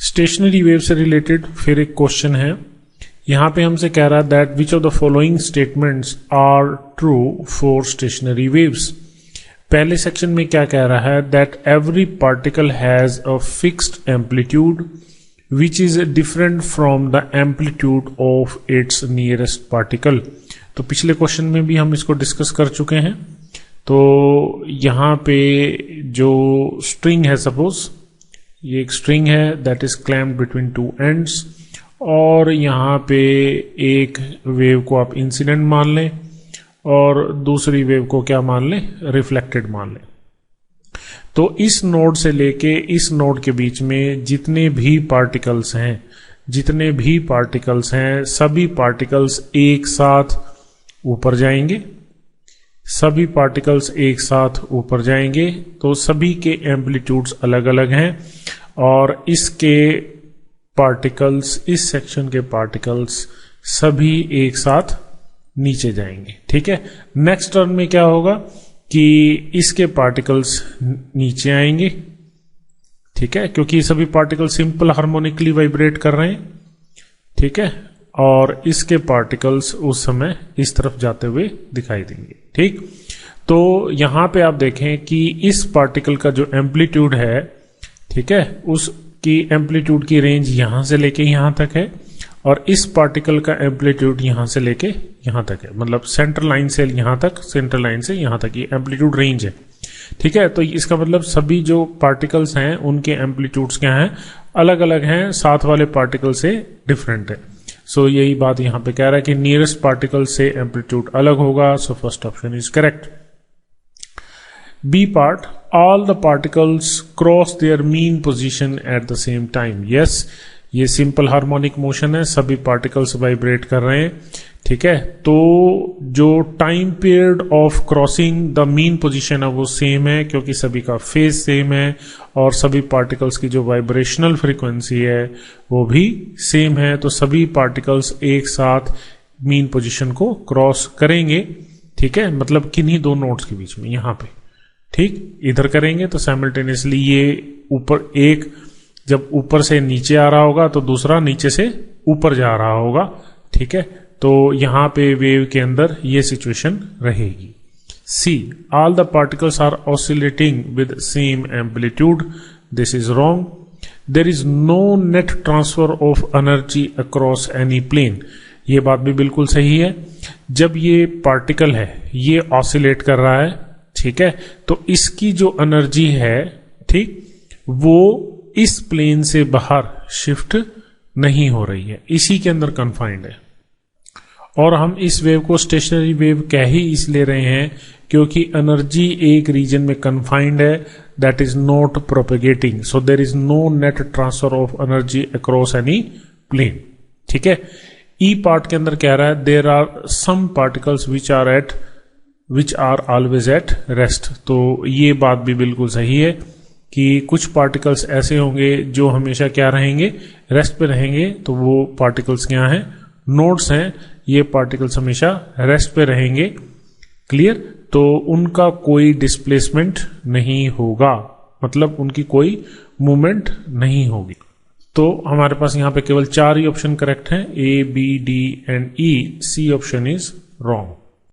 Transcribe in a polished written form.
Stationary wave से related फिर एक क्वेश्चन है, यहां पे हमसे कह रहा है that which of the following statements are true for stationary waves. पहले सेक्शन में क्या कह रहा है, that every particle has a fixed amplitude which is different from the amplitude of its nearest particle. तो पिछले क्वेश्चन में भी हम इसको डिस्कस कर चुके हैं। तो यहां पे जो स्ट्रिंग है, सपोज ये एक स्ट्रिंग है that is clamped between two ends, और यहां पे एक वेव को आप इंसिडेंट मान लें और दूसरी वेव को क्या मान लें, रिफ्लेक्टेड मान लें। तो इस नोड से लेके इस नोड के बीच में जितने भी पार्टिकल्स हैं सभी पार्टिकल्स एक साथ ऊपर जाएंगे, तो सभी के एम्पलीट्यूड्स अलग अलग हैं और इसके पार्टिकल्स, इस सेक्शन के पार्टिकल्स सभी एक साथ नीचे जाएंगे। ठीक है, नेक्स्ट टर्म में क्या होगा कि इसके पार्टिकल्स नीचे आएंगे, ठीक है, क्योंकि सभी पार्टिकल सिंपल हार्मोनिकली वाइब्रेट कर रहे हैं। ठीक है, और इसके पार्टिकल्स उस समय इस तरफ जाते हुए दिखाई देंगे। ठीक, तो यहां पे आप देखें कि इस पार्टिकल का जो एम्पलीट्यूड है, ठीक है, उसकी एम्पलीट्यूड की रेंज यहां से लेके यहां तक है और इस पार्टिकल का एम्पलीट्यूड यहां से लेके यहां तक है, मतलब सेंटर लाइन से यहां तक ये एम्पलीट्यूड रेंज है। ठीक है, तो इसका मतलब सभी जो पार्टिकल्स हैं उनके एम्पलीट्यूड्स क्या हैं, अलग अलग हैं, साथ वाले पार्टिकल से डिफरेंट है। सो यही बात यहां पे कह रहा है कि नियरेस्ट पार्टिकल से एम्पलीट्यूड अलग होगा। So first option is correct. B part, all the particles cross their mean position at the same time. Yes, ये सिंपल हार्मोनिक मोशन है, सभी पार्टिकल्स वाइब्रेट कर रहे हैं। ठीक है, तो जो time period of crossing the mean position है वो सेम है, क्योंकि सभी का फेज सेम है और सभी पार्टिकल्स की जो वाइब्रेशनल फ्रीक्वेंसी है वो भी सेम है। तो सभी पार्टिकल्स एक साथ मीन पोजीशन को क्रॉस करेंगे। ठीक है, मतलब किन्हीं दो नोड्स के बीच में यहां पे, ठीक, इधर करेंगे तो साइमल्टेनियसली ये ऊपर एक जब ऊपर से नीचे आ रहा होगा तो दूसरा नीचे से ऊपर जा रहा होगा। ठीक है, तो यहां पे वेव के अंदर ये सिचुएशन रहेगी। C, all the particles are oscillating with same amplitude. This is wrong. There is no net transfer of energy across any plane. ये बात भी बिल्कुल सही है। जब ये पार्टिकल है ये ऑसिलेट कर रहा है, ठीक है, तो इसकी जो एनर्जी है, ठीक, वो इस प्लेन से बाहर शिफ्ट नहीं हो रही है, इसी के अंदर कन्फाइंड है। और हम इस वेव को स्टेशनरी वेव कह ही इसलिए रहे हैं क्योंकि एनर्जी एक रीजन में कन्फाइंड है, that is not propagating, so there is no net transfer of energy across any plane. ठीक है, ई पार्ट के अंदर कह रहा है there are some particles which are always at rest. तो ये बात भी बिल्कुल सही है कि कुछ पार्टिकल्स ऐसे होंगे जो हमेशा क्या रहेंगे, रेस्ट पे रहेंगे। तो वो पार्टिकल्स क्या हैं, नोड्स हैं, ये पार्टिकल्स हमेशा रेस्ट पे रहेंगे। क्लियर, तो उनका कोई डिस्प्लेसमेंट नहीं होगा, मतलब उनकी कोई मूवमेंट नहीं होगी। तो हमारे पास यहां पे केवल 4 ही ऑप्शन करेक्ट हैं, A, B, D and E. C option is wrong.